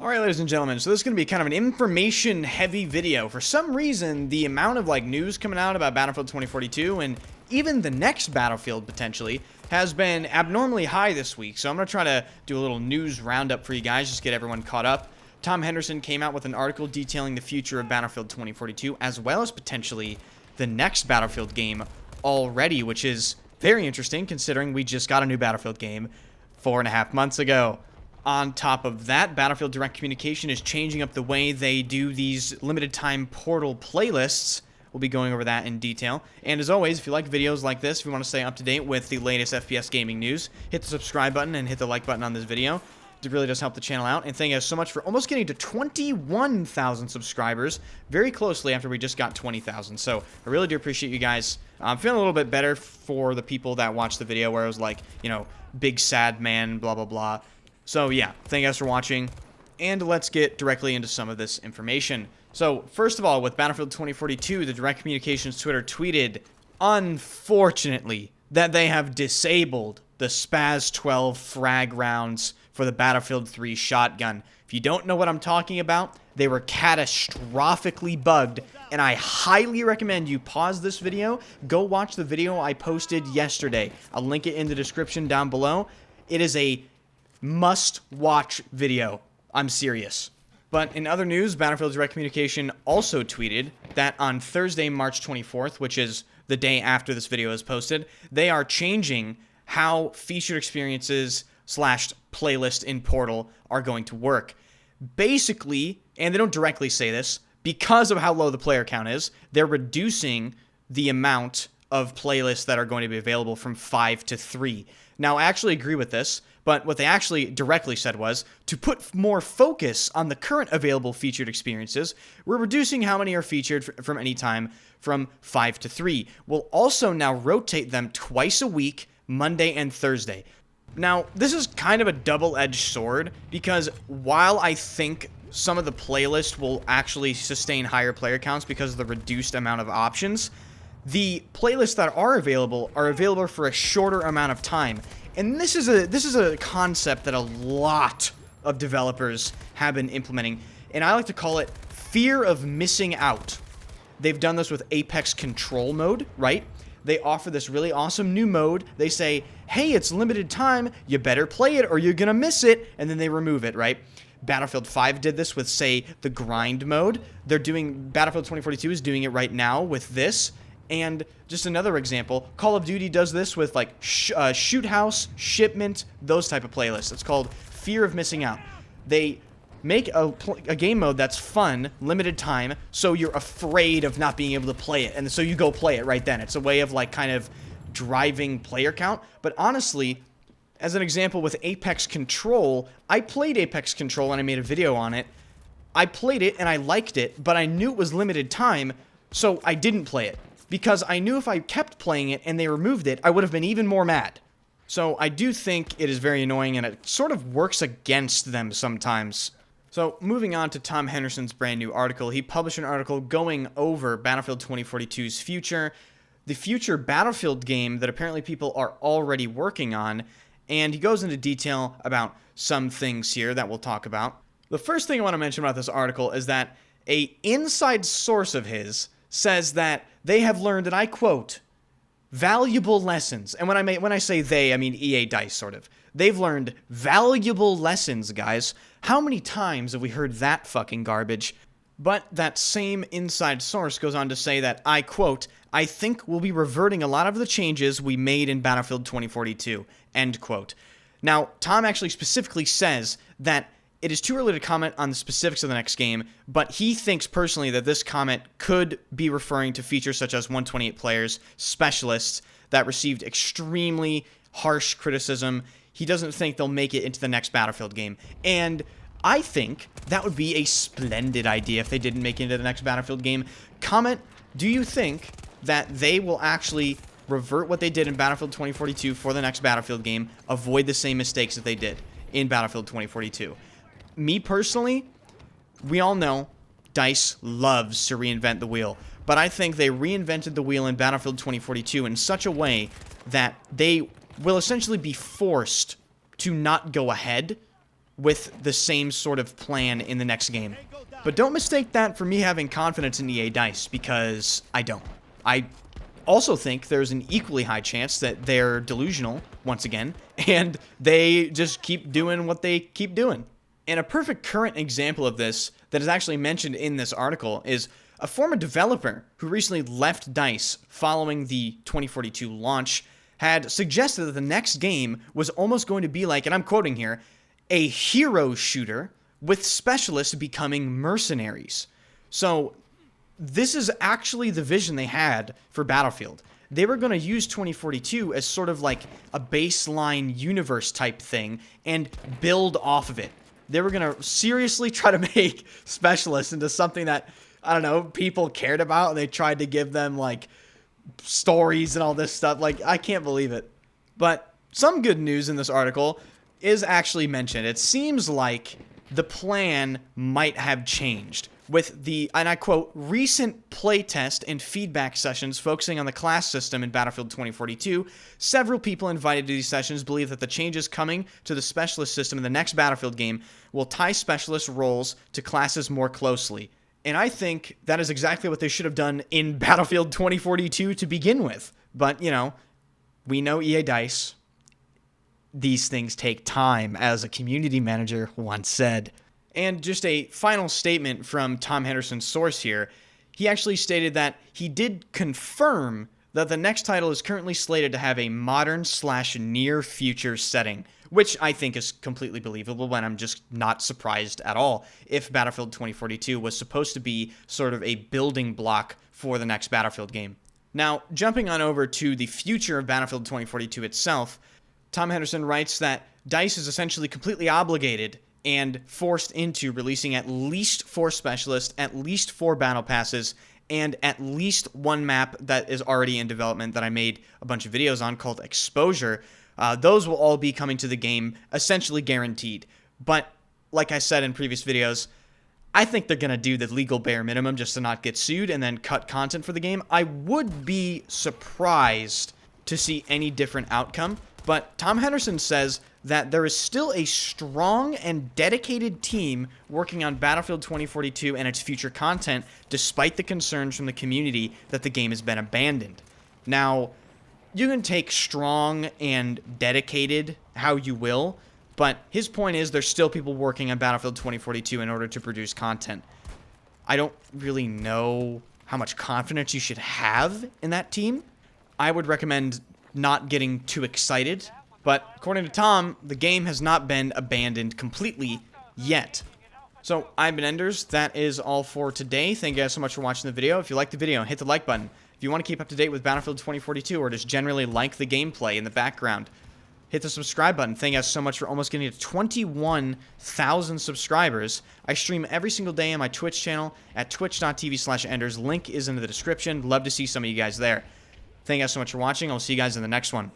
Alright, ladies and gentlemen, so this is going to be kind of an information-heavy video. For some reason, the amount of, news coming out about Battlefield 2042, and even the next Battlefield, potentially, has been abnormally high this week. So I'm going to try to do a little news roundup for you guys, just get everyone caught up. Tom Henderson came out with an article detailing the future of Battlefield 2042, as well as potentially the next Battlefield game already, which is very interesting, considering we just got a new Battlefield game 4.5 months ago. On top of that, Battlefield Direct Communication is changing up the way they do these limited time Portal playlists. We'll be going over that in detail. And as always, if you like videos like this, if you want to stay up to date with the latest FPS gaming news, hit the subscribe button and hit the like button on this video. It really does help the channel out. And thank you guys so much for almost getting to 21,000 subscribers very closely after we just got 20,000. So I really do appreciate you guys. I'm feeling a little bit better for the people that watched the video where it was like, you know, big sad man, blah, blah, blah. So yeah, thank you guys for watching, and let's get directly into some of this information. So first of all, with Battlefield 2042, the Direct Communications Twitter tweeted, unfortunately, that they have disabled the SPAS 12 frag rounds for the Battlefield 3 shotgun. If you don't know what I'm talking about, they were catastrophically bugged, and I highly recommend you pause this video, go watch the video I posted yesterday. I'll link it in the description down below. It is a must-watch video. I'm serious. But in other news, Battlefield Direct Communication also tweeted that on Thursday, March 24th, which is the day after this video is posted, they are changing how featured experiences / playlist in Portal are going to work. Basically, and they don't directly say this, because of how low the player count is, they're reducing the amount of playlists that are going to be available from 5 to 3. Now, I actually agree with this, but what they actually directly said was, to put more focus on the current available featured experiences, we're reducing how many are featured from any time from 5 to 3. We'll also now rotate them twice a week, Monday and Thursday. Now, this is kind of a double-edged sword, because while I think some of the playlists will actually sustain higher player counts because of the reduced amount of options, the playlists that are available for a shorter amount of time. And this is a concept that a lot of developers have been implementing, and I like to call it fear of missing out. They've done this with Apex Control mode, right? They offer this really awesome new mode. They say, hey, it's limited time, you better play it or you're gonna miss it, and then they remove it, right? Battlefield 5 did this with, say, the grind mode. Battlefield 2042 is doing it right now with this. And just another example, Call of Duty does this with Shoot House, Shipment, those type of playlists. It's called fear of missing out. They make a game mode that's fun, limited time, so you're afraid of not being able to play it, and so you go play it right then. It's a way of kind of driving player count. But honestly, as an example with Apex Control, I played Apex Control and I made a video on it. I played it and I liked it, but I knew it was limited time, so I didn't play it. Because I knew if I kept playing it and they removed it, I would have been even more mad. So I do think it is very annoying, and it sort of works against them sometimes. So moving on to Tom Henderson's brand new article, he published an article going over Battlefield 2042's future, the future Battlefield game that apparently people are already working on, and he goes into detail about some things here that we'll talk about. The first thing I want to mention about this article is that an inside source of his says that they have learned, and I quote, valuable lessons. And when I say they, I mean EA DICE, sort of. They've learned valuable lessons, guys. How many times have we heard that fucking garbage? But that same inside source goes on to say that, I quote, I think we'll be reverting a lot of the changes we made in Battlefield 2042, end quote. Now, Tom actually specifically says that it is too early to comment on the specifics of the next game, but he thinks personally that this comment could be referring to features such as 128 players, specialists, that received extremely harsh criticism. He doesn't think they'll make it into the next Battlefield game. And I think that would be a splendid idea if they didn't make it into the next Battlefield game. Comment, do you think that they will actually revert what they did in Battlefield 2042 for the next Battlefield game, avoid the same mistakes that they did in Battlefield 2042? Me personally, we all know DICE loves to reinvent the wheel, but I think they reinvented the wheel in Battlefield 2042 in such a way that they will essentially be forced to not go ahead with the same sort of plan in the next game. But don't mistake that for me having confidence in EA DICE, because I don't. I also think there's an equally high chance that they're delusional, once again, and they just keep doing what they keep doing. And a perfect current example of this that is actually mentioned in this article is a former developer who recently left DICE following the 2042 launch had suggested that the next game was almost going to be like, and I'm quoting here, a hero shooter with specialists becoming mercenaries. So this is actually the vision they had for Battlefield. They were going to use 2042 as sort of like a baseline universe type thing and build off of it. They were going to seriously try to make specialists into something that, I don't know, people cared about, and they tried to give them like stories and all this stuff. Like, I can't believe it. But some good news in this article is actually mentioned. It seems like the plan might have changed with the, and I quote, recent playtest and feedback sessions focusing on the class system in Battlefield 2042. Several people invited to these sessions believe that the changes coming to the specialist system in the next Battlefield game will tie specialist roles to classes more closely. And I think that is exactly what they should have done in Battlefield 2042 to begin with. But, you know, we know EA DICE. These things take time, as a community manager once said. And just a final statement from Tom Henderson's source here. He actually stated that he did confirm that the next title is currently slated to have a modern/near future setting, which I think is completely believable, and I'm just not surprised at all if Battlefield 2042 was supposed to be sort of a building block for the next Battlefield game. Now, jumping on over to the future of Battlefield 2042 itself, Tom Henderson writes that DICE is essentially completely obligated and forced into releasing at least 4 specialists, at least 4 battle passes, and at least 1 map that is already in development that I made a bunch of videos on called Exposure. Those will all be coming to the game, essentially guaranteed. But, like I said in previous videos, I think they're going to do the legal bare minimum just to not get sued and then cut content for the game. I would be surprised to see any different outcome. But Tom Henderson says that there is still a strong and dedicated team working on Battlefield 2042 and its future content, despite the concerns from the community that the game has been abandoned. Now, you can take strong and dedicated how you will, but his point is there's still people working on Battlefield 2042 in order to produce content. I don't really know how much confidence you should have in that team. I would recommend not getting too excited, but according to Tom, the game has not been abandoned completely yet. So, I've been Enders. That is all for today. Thank you guys so much for watching the video. If you liked the video, hit the like button. If you want to keep up to date with Battlefield 2042 or just generally like the gameplay in the background, hit the subscribe button. Thank you guys so much for almost getting to 21,000 subscribers. I stream every single day on my Twitch channel at twitch.tv/enders. Link is in the description. Love to see some of you guys there. Thank you guys so much for watching. I'll see you guys in the next one.